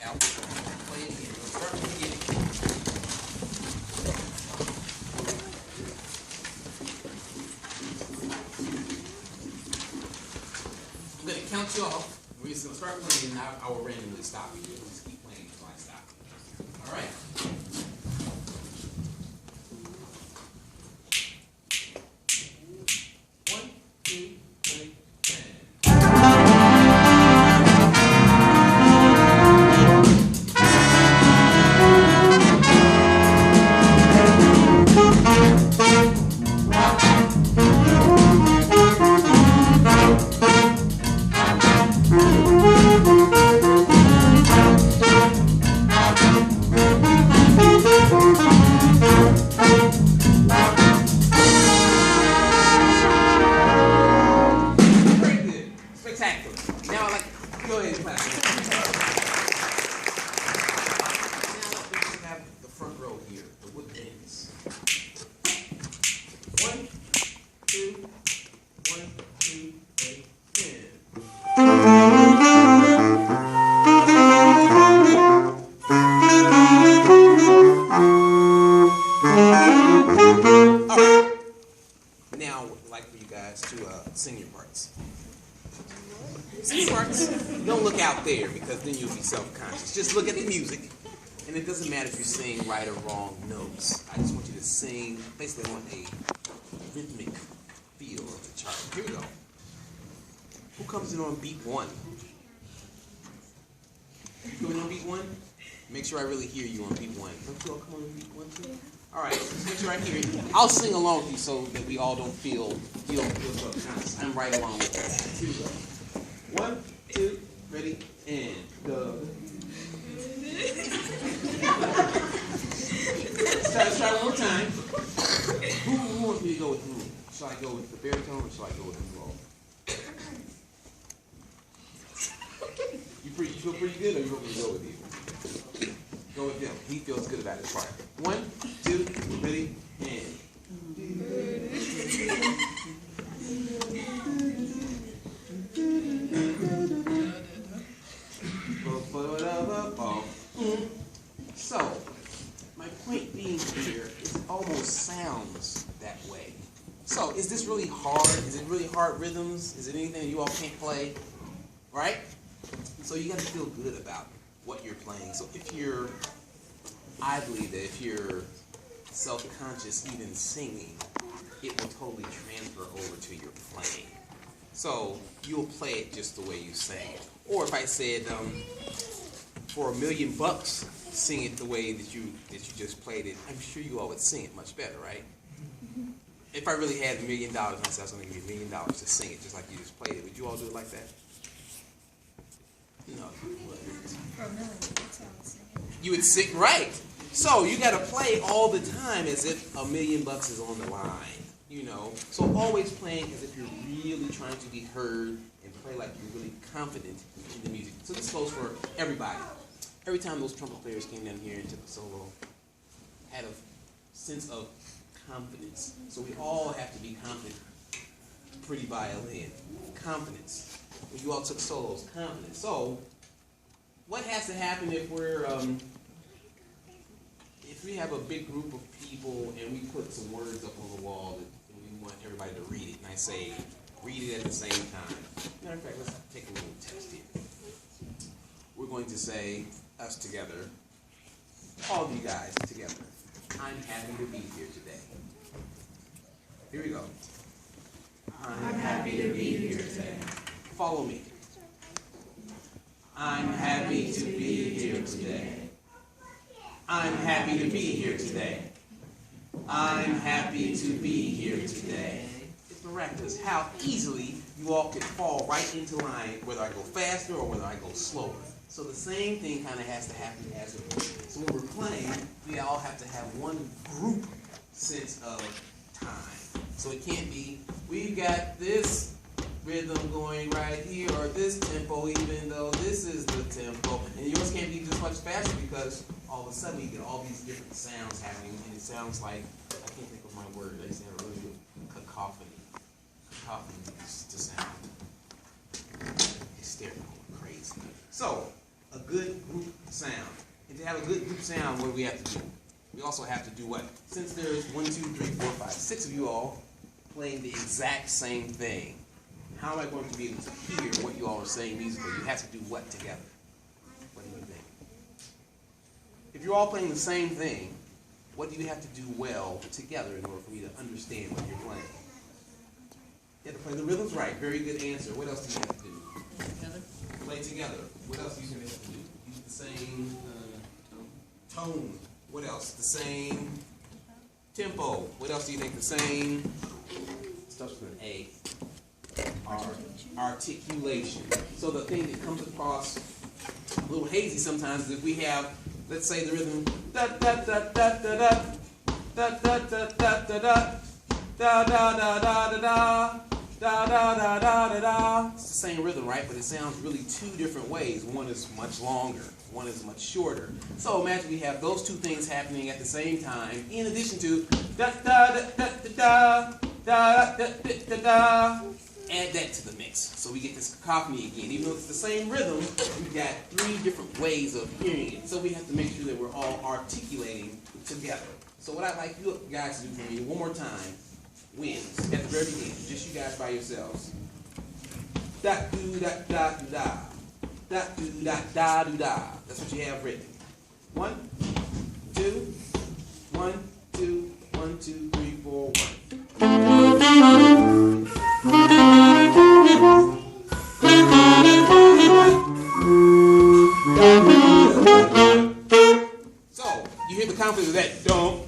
out. Play it again. We'll start from the beginning. I'm going to count you off. We're just going to start playing, and I will randomly stop you. You'll just keep playing until I stop. All right? One, two, three, sing your parts. Sing your parts. Don't look out there because then you'll be self-conscious. Just look at the music, and it doesn't matter if you sing right or wrong notes. I just want you to sing. Basically, I want a rhythmic feel of the chart. Here we go. Who comes in on beat one? You coming on beat one? Make sure I really hear you on beat one. Don't you all come on beat one too? All right, just make sure I hear it. I'll sing along with you so that we all don't feel self-conscious. I'm right along with you. Here we go. 1, 2, ready, and go. Let's try one more time. Who wants me to go with who? Shall I go with the baritone or shall I go with the low? You feel pretty good, or you want me to go with you? Go with him. He feels good about his part. 1, 2, ready, and. So, my point being here is it almost sounds that way. So, is this really hard? Is it really hard rhythms? Is it anything you all can't play? Right? So you got to feel good about what you're playing. So I believe that if you're self-conscious even singing, it will totally transfer over to your playing. So you'll play it just the way you sang. Or if I said, for $1 million, sing it the way that you just played it, I'm sure you all would sing it much better, right? If I really had $1 million, and I said I was going to give you $1 million to sing it just like you just played it, would you all do it like that? No, you wouldn't. For $1 million, that's how I would sing it. You would sing, right. So you got to play all the time as if $1 million is on the line, you know. So always playing as if you're really trying to be heard and play like you're really confident in the music. So this goes for everybody. Every time those trumpet players came down here and took a solo, had a sense of confidence. So we all have to be confident. Pretty violin. Confidence. When you all took solos, confidence. So what has to happen if we have a big group of people and we put some words up on the wall and we want everybody to read it, and I say, read it at the same time. Matter of fact, let's take a little test here. We're going to say, us together, all of you guys together, I'm happy to be here today. Here we go. I'm happy to be here today. Follow me. I'm happy to be here today. I'm happy to be here today. I'm happy to be here today. It's miraculous how easily you all can fall right into line, whether I go faster or whether I go slower. So the same thing kind of has to happen as a group. So when we're playing, we all have to have one group sense of time. So it can't be, we've got this rhythm going right here, or this tempo, even though this is the tempo, and yours can't be just much faster because all of a sudden you get all these different sounds happening, and it sounds like, I can't think of my word, I just have a really good cacophony. Cacophony is to sound hysterical, crazy. So, a good group sound. And to have a good group sound, what do we have to do? We also have to do what? Since there's 1, 2, 3, 4, 5, 6 of you all playing the exact same thing, how am I going to be able to hear what you all are saying musically? You have to do what together? What do you think? If you're all playing the same thing, what do you have to do well together in order for me to understand what you're playing? You have to play the rhythms right. Very good answer. What else do you have to do? Together. Play together. What else do you have to do? Use the same tone. What else? The same tempo. What else do you think? The same starts with an A. Articulation. So the thing that comes across a little hazy sometimes is if we have, let's say, the rhythm da da da da da da da da da da da da da da da da da. Da da da da da da. It's the same rhythm, right? But it sounds really two different ways. One is much longer, one is much shorter. So imagine we have those two things happening at the same time, in addition to da da da da da da da da da da. Add that to the mix, so we get this cacophony again. Even though it's the same rhythm, we've got 3 different ways of hearing it. So we have to make sure that we're all articulating together. So what I'd like you guys to do for me one more time. Wins at the very beginning, just you guys by yourselves. Da do da da do da, da do da da do da. That's what you have written. 1, 2, 1, 2, 1, 2, 3, 4, 1. So you hear the conflict of that don't.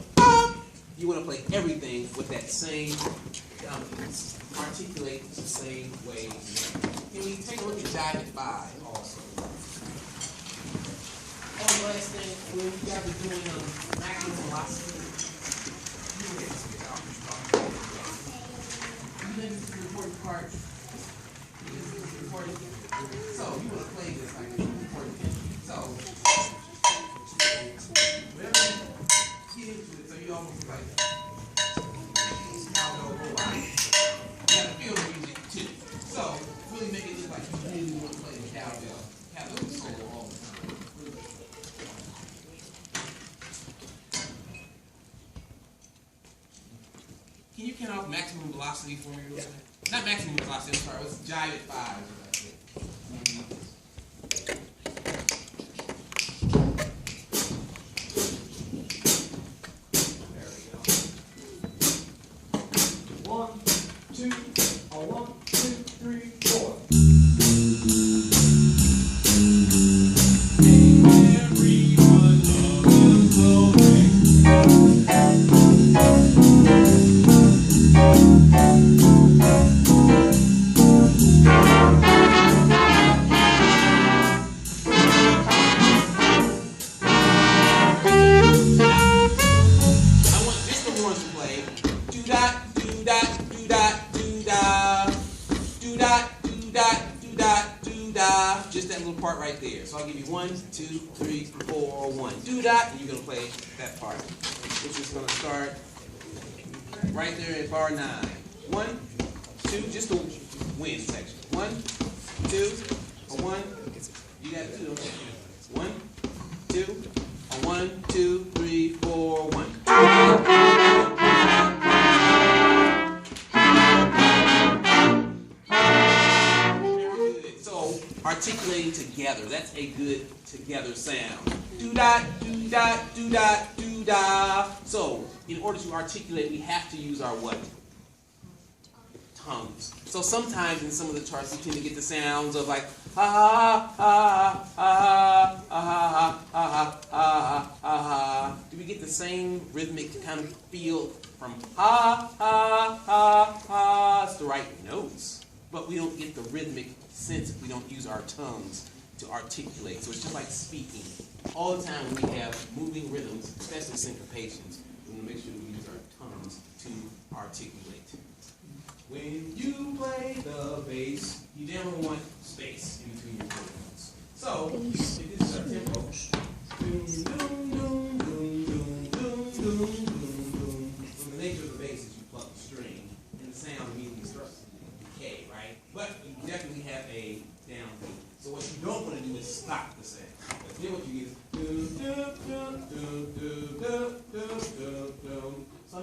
You want to play everything with that same confidence. Articulate the same way. Can we take a look at Jive at 5 also? Oh, the last thing, when you guys are doing maximum velocity, you think this is the important part? This is important. So you want to play this like it's important. So whenever you get into it, so you almost like you gotta feel the music too. So really make it look like you really want to play the cowbell. Cowbell solo all the time. Really. Can you count off maximum velocity for me? Yeah. Not maximum velocity, I'm sorry, it's Jive at 5. Just that little part right there. So I'll give you 1, 2, 3, 4, 1. Do that, and you're going to play that part, which is going to start right there at bar 9. 1, 2, just the win section. 1, 2, 1. You got 2. 1, 2, 1, 2, 3, 4, 1. Articulating together, that's a good together sound. Do da, do da, do da, do da. So, in order to articulate, we have to use our what? Tongues. So sometimes in some of the charts, you tend to get the sounds of like ha ha ha ha ha ha ha ha. Do we get the same rhythmic kind of feel from ha ha ha ha? It's the right notes, but we don't get the rhythmic sense if we don't use our tongues to articulate. So it's just like speaking. All the time when we have moving rhythms, especially syncopations, we want to make sure that we use our tongues to articulate. When you play the bass, you never want space in between your words. So, if this is our tempo, doom, doom, doom, doom, doom, doom, doom, doom, doom. So the nature of the bass is you pluck the string, and the sound immediately starts to decay, right? But you definitely have a downbeat. So what you don't want to do is stop the sound. But then what you get is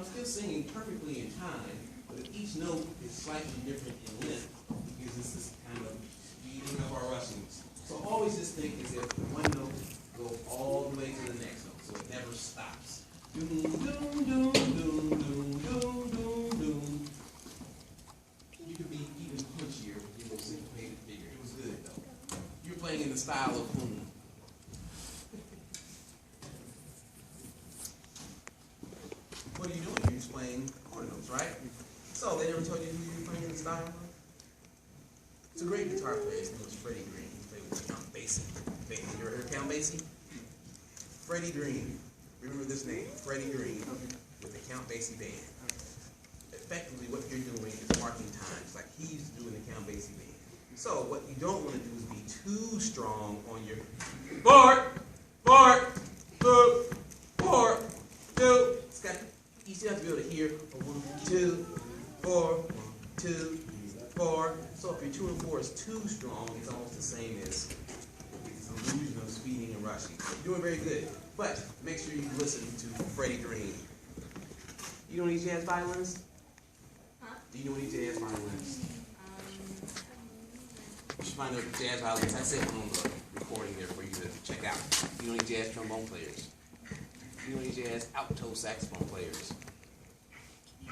I'm still singing perfectly in time, but if each note is slightly different in length, it gives us this kind of speeding of our rushings. So always just think as if one note goes all the way to the next note, so it never stops. Doom, doom, doom, doom, doom, doom, doom, doom. You could be even punchier with your syncopated figure. It was good though. You're playing in the style of whom? What are you doing? You're just playing quarter notes, right? So they never told you who you were playing in the style of? It's a great guitar player. His name was Freddie Green. He played with Count Basie. You ever heard of Count Basie? Freddie Green. Remember this name, Freddie Green, with the Count Basie band. Effectively, what you're doing is marking times, like he's doing the Count Basie band. So what you don't want to do is be too strong on your 4, 4, 2, 4, 2. It's got you still have to be able to hear 1, 2, 4, 1, 2, 4. So if your 2 and 4 is too strong, it's almost the same as this illusion of speeding and rushing. You're doing very good, but make sure you listen to Freddie Green. You know any jazz violinists? Huh? Do you know any jazz violinists? You should find a jazz violinist. I said one on the recording there for you to check out. You know any jazz trombone players? You know any jazz alto saxophone players? He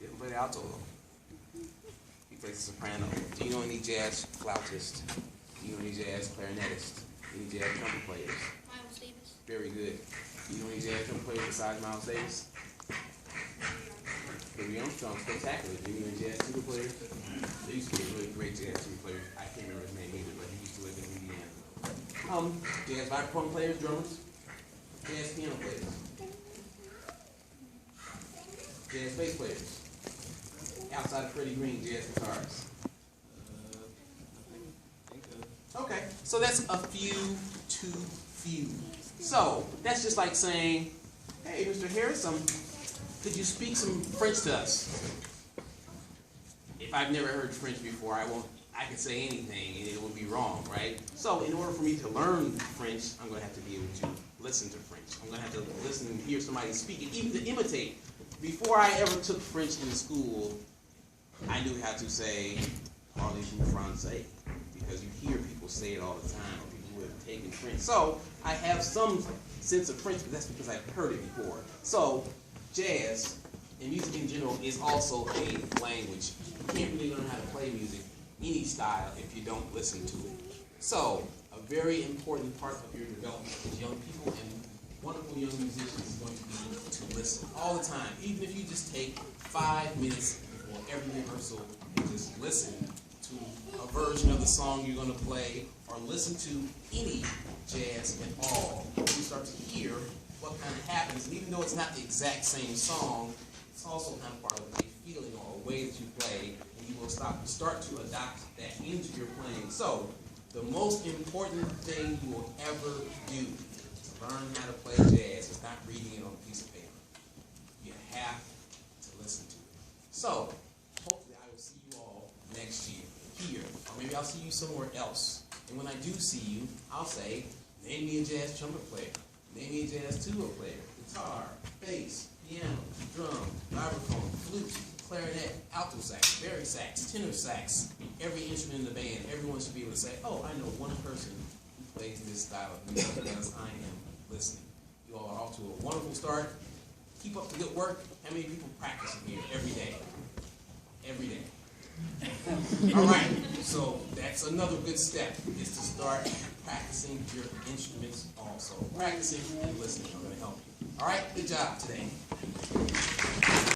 doesn't play the alto though. He plays the soprano. Do you know any jazz flautists? Do you know any jazz clarinetists? Any jazz trumpet players? Miles Davis. Very good. Do you know any jazz trumpet players besides Miles Davis? Louis Armstrong, spectacular. Do you know any jazz tuba players? There used to be a really great jazz tuba player. I can't remember his name either, but he used to live in Indiana. Jazz vibraphone players, drummers? Jazz piano players. Jazz bass players. Outside of Freddie Green, jazz guitarists. Okay, so that's a few too few. So that's just like saying, hey, Mr. Harris, could you speak some French to us? If I've never heard French before, I can say anything and it would be wrong, right? So in order for me to learn French, I'm going to have to be able to listen to French. I'm going to have to listen and hear somebody speak it, even to imitate. Before I ever took French in school, I knew how to say, parlez-vous français? Because you hear people say it all the time, or people who have taken French. So I have some sense of French, but that's because I've heard it before. So jazz and music in general is also a language. You can't really learn how to play music, any style, if you don't listen to it. So a very important part of your development as young people and wonderful young musicians is going to be to listen all the time. Even if you just take 5 minutes before every rehearsal and just listen to a version of the song you're going to play, or listen to any jazz at all, you start to hear what kind of happens. And even though it's not the exact same song, it's also kind of part of a feeling or a way that you play, and you will start to adopt that into your playing. So the most important thing you will ever do to learn how to play jazz is not reading it on a piece of paper. You have to listen to it. So hopefully I will see you all next year here, or maybe I'll see you somewhere else. And when I do see you, I'll say, name me a jazz trumpet player, name me a jazz tuba player, guitar, bass, piano, drum, vibraphone, flute, clarinet, alto sax, baritone sax, tenor sax, every instrument in the band. Everyone should be able to say, oh, I know one person who plays this style of music because I am listening. You all are off to a wonderful start. Keep up the good work. How many people practice in here every day? Every day. All right, so that's another good step, is to start practicing your instruments also. Practicing and listening are going to help you. All right, good job today.